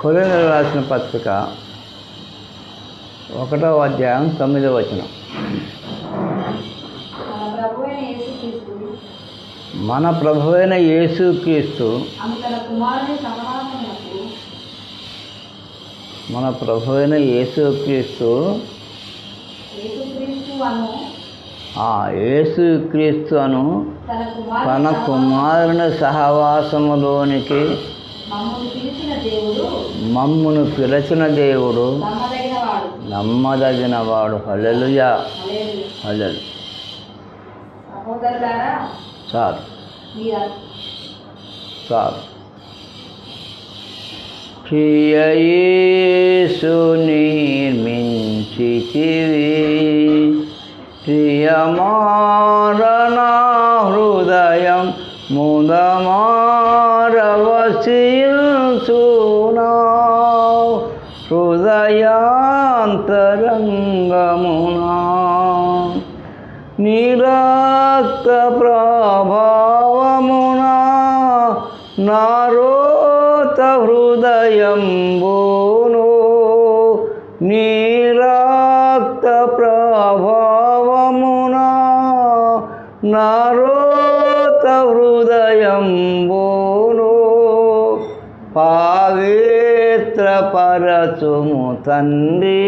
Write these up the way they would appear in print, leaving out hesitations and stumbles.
కొరింథీయులకు రాసిన పత్రిక 1వ అధ్యాయం 9వ వచనం. మన ప్రభువైన యేసుక్రీస్తు అను తన కుమారుని సహవాసములోనికి మమ్మును పిలిచిన దేవుడు నమ్మదగినవాడు. హల్లెలూయా, హల్లెలూయా. చాలు చాలు. ప్రియ యేసు నిర్మించితివి, ప్రియమారణ హృదయం ముదమారవసించునా, హృదయాంతరంగమునా నిరక్త ప్రభావమునా నారోత హృదయంబును, నిరక్త ప్రభావమునా నారోత హృదయంబును, పవిత్ర పరచుము తండ్రి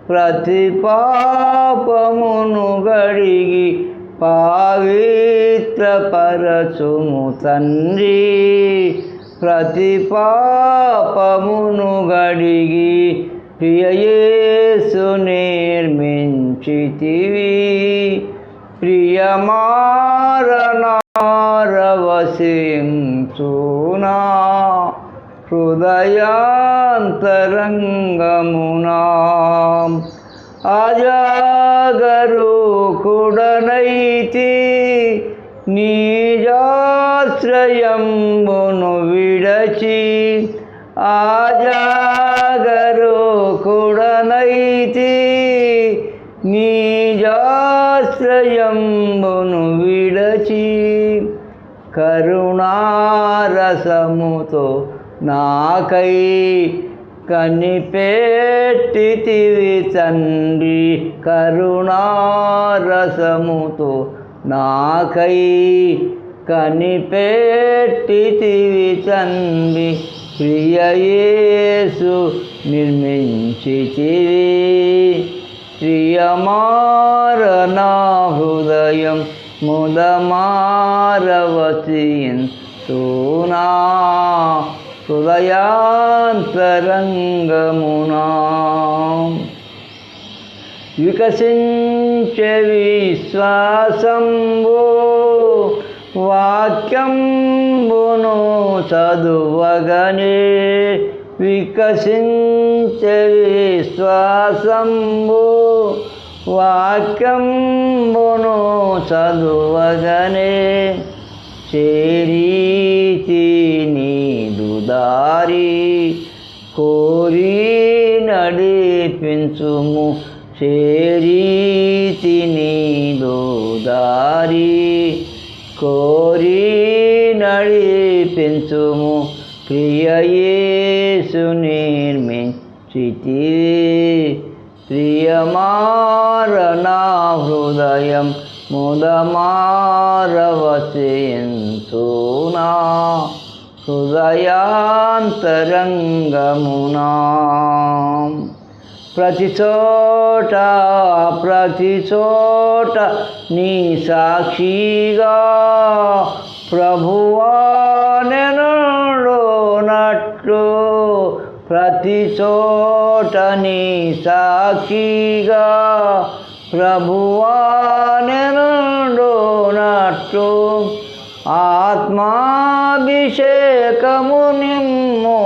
ప్రతి పాపమును గడిగి, పవిత్ర పరచుము తండ్రి ప్రతి పాపమును గడిగి, ప్రియ యేసు నిర్మించితివి, ప్రియమారనారవసించునా, హృదయాంతరంగమునా అజాగరూకుడనైతి నిజాశ్రయంబును విడచి, అజాగరూకుడనైతి నిజాశ్రయంబును విడచి, కరుణారసముతో నాకై కనిపెట్టితివి తండ్రి, కరుణారసముతో నాకై కనిపెట్టితివి తండ్రి, ప్రియ యేసు నిర్మించితివి, ప్రియమారణ హృదయం ముదమారవసించునా, హృదయాంతరంగమునా వికసించే విశ్వాసంబు వాక్యంబును చదువగనే, వికసించే విశ్వాసంబు వాక్యంబును చదువగనే, చేరీతి నీదు దారి కోరి నడిపించుము, చేరీతి నీదు దారి కోరి నడిపించుము, ప్రియ యేసు నిర్మించితివి, ప్రియమారణ హృదయం ముదమారవసించునా, హృదయాంతరంగమునా ప్రతి చోట నీ సాక్షిగా ప్రభువా నెనుండునట్లు, ప్రతి చోట నీ సాక్షిగా ప్రభువా నెనుండునట్లు, ఆత్మాభిషేకము నిమ్ము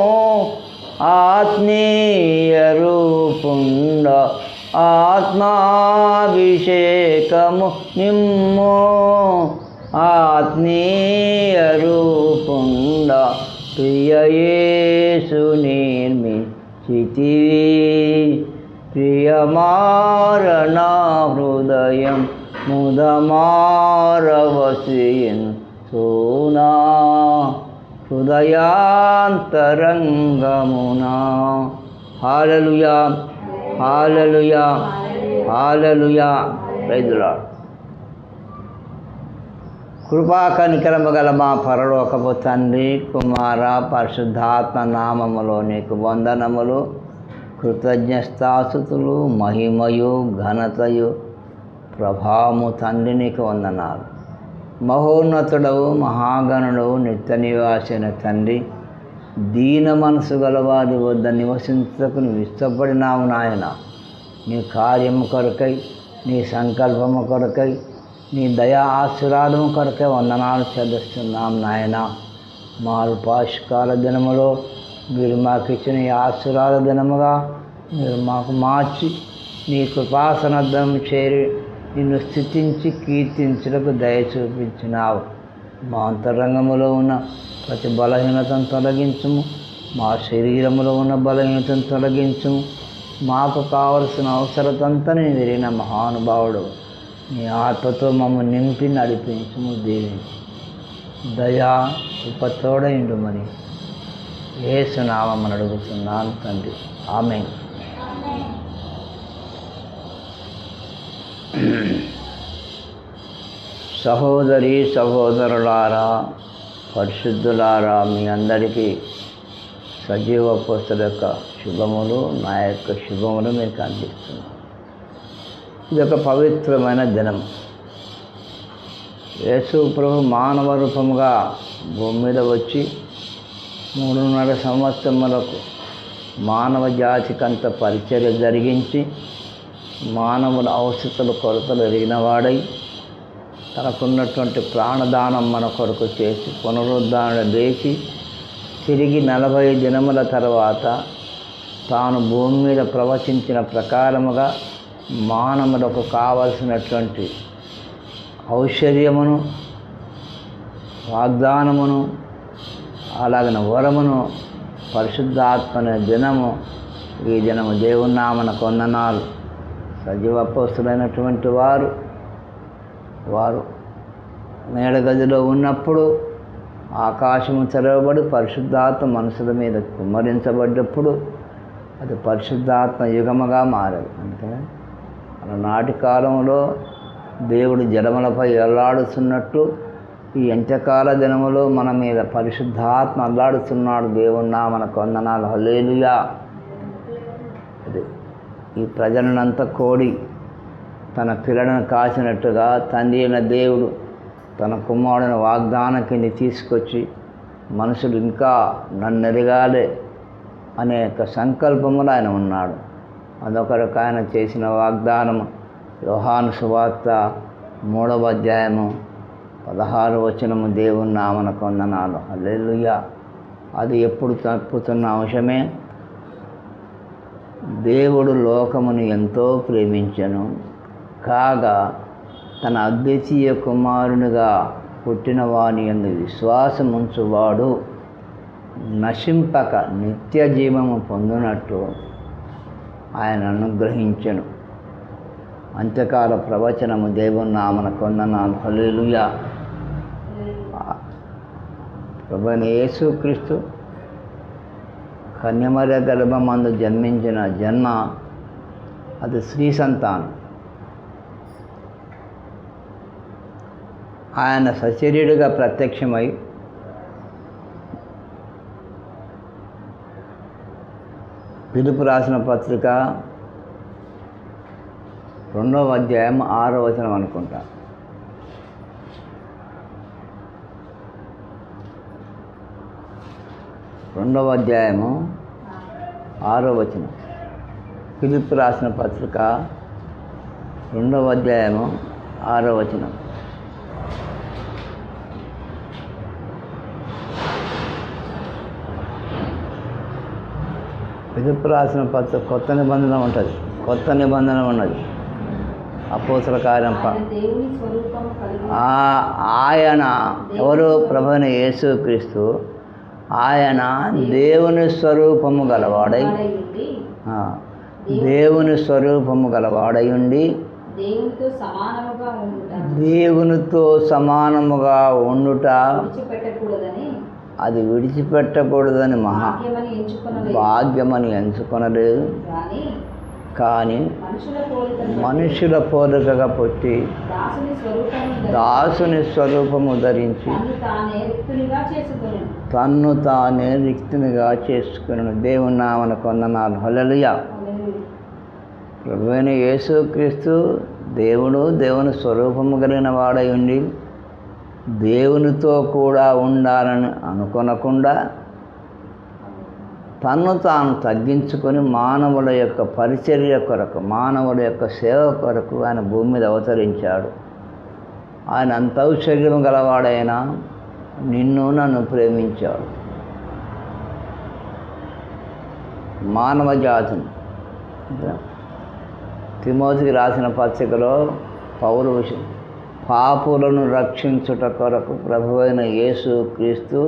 ఆత్మీయ రూపుండ, ఆత్మాభిషేకము నిమ్ము ఆత్మీయ రూపుండ, ప్రియ యేసు నిర్మించితివి, ప్రియమారణ హృదయం ముదమారవసించునా, హృదయాంతరంగమున. Hallelujah, hallelujah, hallelujah. Praise the Lord. కృపా కనికరము గల మా పరలోకపు తండ్రి, కుమార, పరిశుద్ధాత్మ నామములో నీకు వందనములు, కృతజ్ఞతాస్తుతులు, మహిమయు ఘనతయు ప్రభావము తండ్రి నీకు వందనాలు. మహోన్నతుడవు, మహాగణుడవు, నిత్య నివాసిన తండ్రి, దీన మనసు గలవారి వద్ద నివసించకు నువ్వు ఇష్టపడినావు నాయన. నీ కార్యము కొరకై, నీ సంకల్పము కొరకై, నీ దయా ఆశీర్వాదము కొరకై వందనాలు చెల్లిస్తున్నాం నాయన. మా అల్పాయుష్కాల దినములో మీరు మాకు ఇచ్చిన ఈ ఆశీర్వాద దినముగా మీరు మాకు మార్చి నీ కృపాసనద్దం చేరి నిన్ను స్తుతించి కీర్తించుటకు దయ చూపించినావు. మా అంతరంగములో ఉన్న ప్రతి బలహీనతను తొలగించుము, మా శరీరములో ఉన్న బలహీనతను తొలగించుము. మాకు కావలసిన అవసరతంతా నేను ఎరిగిన మహానుభావుడు, నీ ఆత్మతో మమ్మల్ని నింపి నడిపించుము. దీవించి దయా ఉపతోడైండుమని యేసు నామమున అడుగుతున్నాను తండ్రి, ఆమేన్. సహోదరి సహోదరులారా, పరిశుద్ధులారా, మీ అందరికీ సజీవ అపోస్తలుల యొక్క శుభములు, నా యొక్క శుభములు మీకు అందిస్తున్నాను. ఇది ఒక పవిత్రమైన దినం. యేసు ప్రభు మానవ రూపముగా భూమి మీద వచ్చి 3.5 సంవత్సరములకు మానవ జాతికంత పరిచర్య జరిగించి మానవుల అవసరతలు కొరతలు ఎరిగినవాడై తనకున్నటువంటి ప్రాణదానం మన కొరకు చేసి పునరుద్ధరణ లేచి తిరిగి 40 దినముల తర్వాత తాను భూమి మీద ప్రవచించిన ప్రకారముగా మానవులకు కావలసినటువంటి ఔషధ్యమును, వాగ్దానమును, అలాగిన వరమును, పరిశుద్ధాత్మనే దినము, ఈ దినము దేవుని నామమున వందనాలు. సజీవ అపోస్తలులైనటువంటి వారు మేడగదిలో ఉన్నప్పుడు ఆకాశము తెరవబడి పరిశుద్ధాత్మ మనుషుల మీద కుమ్మరించబడ్డప్పుడు అది పరిశుద్ధాత్మ యుగముగా మారదు. అంటే నాటి కాలంలో దేవుడు జలములపై అల్లాడుతున్నట్టు ఈ అంత్యకాల దినములో మన మీద పరిశుద్ధాత్మ అల్లాడుతున్నాడు. దేవుని నామమున వందనాలు. హల్లెలూయా. అది ఈ ప్రజలనంతా కోడి తన పిల్లలను కాసినట్టుగా తండ్రి అయిన దేవుడు తన కుమారుని వాగ్దానం కింద తీసుకొచ్చి మనుషులు ఇంకా నన్ను ఎరగాలి అనే యొక్క సంకల్పములో ఆయన ఉన్నాడు. అదొకరికి ఆయన చేసిన వాగ్దానము యోహాను సువార్త 3వ అధ్యాయము 16వ వచనము. దేవుని నామమున వందనాలు. హల్లెలూయా. అది ఎప్పుడు తప్పుతున్న అంశమే. దేవుడు లోకమును ఎంతో ప్రేమించెను, కాగా తన అద్వితీయ కుమారునిగా పుట్టిన వాని యందు విశ్వాసముంచువాడు నశింపక నిత్య జీవము పొందునట్టు ఆయన అనుగ్రహించెను. అంత్యకాల ప్రవచనము. దేవుని నామమున వందనాలు. హల్లెలూయా. ప్రభువైన యేసుక్రీస్తు కన్యమర్య గర్భమందు జన్మించిన జన్మ అది స్త్రీ సంతానం. ఆయన సశరీరుగా ప్రత్యక్షమై పిలుపు రాసిన పత్రిక 2వ అధ్యాయం 6వ వచనం అనుకుంటా. రెండవ అధ్యాయము 6వ వచనం. పిలుపు రాసిన పత్రిక 2వ అధ్యాయము 6వ వచనం. పిలుపు రాసిన పత్రిక కొత్త నిబంధన ఉంటుంది, కొత్త నిబంధన ఉన్నది. అపోస్తల కార్యం ఆయన ఎవరు? ప్రభువైన యేసుక్రీస్తు. ఆయన దేవుని స్వరూపము గలవాడై ఉండి దేవునితో సమానముగా ఉండుట అది విడిచిపెట్టకూడదని భాగ్యమని ఎంచుకొనలేదు. భాగ్యమని ఎంచుకొనలేదు. గాని కానీ మనుషుల పోలికగా పుట్టి దాసుని స్వరూపము ధరించి తన్ను తానే రిక్తునిగా చేసుకుని దేవుని నామమున వందనాలు. హల్లెలూయా. ప్రభువైన యేసుక్రీస్తు దేవుని స్వరూపము కలిగిన వాడై ఉండి దేవునితో కూడా ఉండాలని అనుకొనకుండా తన్ను తాను తగ్గించుకొని మానవుల యొక్క పరిచర్య కొరకు, మానవుల యొక్క సేవ కొరకు ఆయన భూమి మీద అవతరించాడు. ఆయన అంత ఔషధ్యం గలవాడైన నిన్ను నన్ను ప్రేమించాడు. మానవ జాతిని తిమోతికి రాసిన పత్రికలో పౌలు పాపులను రక్షించుట కొరకు ప్రభువైన యేసుక్రీస్తు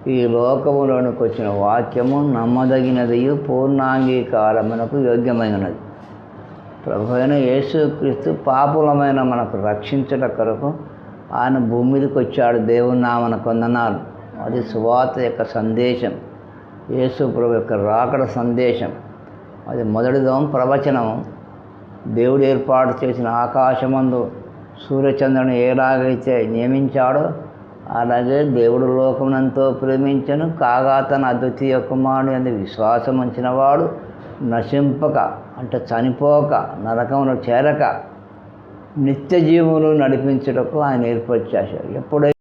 ఈ లోకములోనికి వచ్చిన వాక్యము నమ్మదగినదియు పూర్ణాంగీకారమునకు యోగ్యమైనది. ప్రభువైన యేసుక్రీస్తు పాపులమైన మనకు రక్షించుట కొరకు ఆయన భూమి మీదకి వచ్చాడు. దేవుని నామమున వందనాలు. అది సువార్త యొక్క సందేశం, యేసు ప్రభు యొక్క రాకడ సందేశం. అది మొదటిదో ప్రవచనము. దేవుడు ఏర్పాటు చేసిన ఆకాశమందు సూర్యచంద్రుని ఎలాగైతే నియమించాడో అలాగే దేవుడు లోకమునంతో ప్రేమించను, కాగా తన అద్వితీయ కుమారుని అందు విశ్వాసం ఉంచిన వాడు నశింపక, అంటే చనిపోక, నరకమును చేరక నిత్య జీవములు నడిపించుటకు ఆయన ఏర్పాటు చేశాడు. ఎప్పుడైతే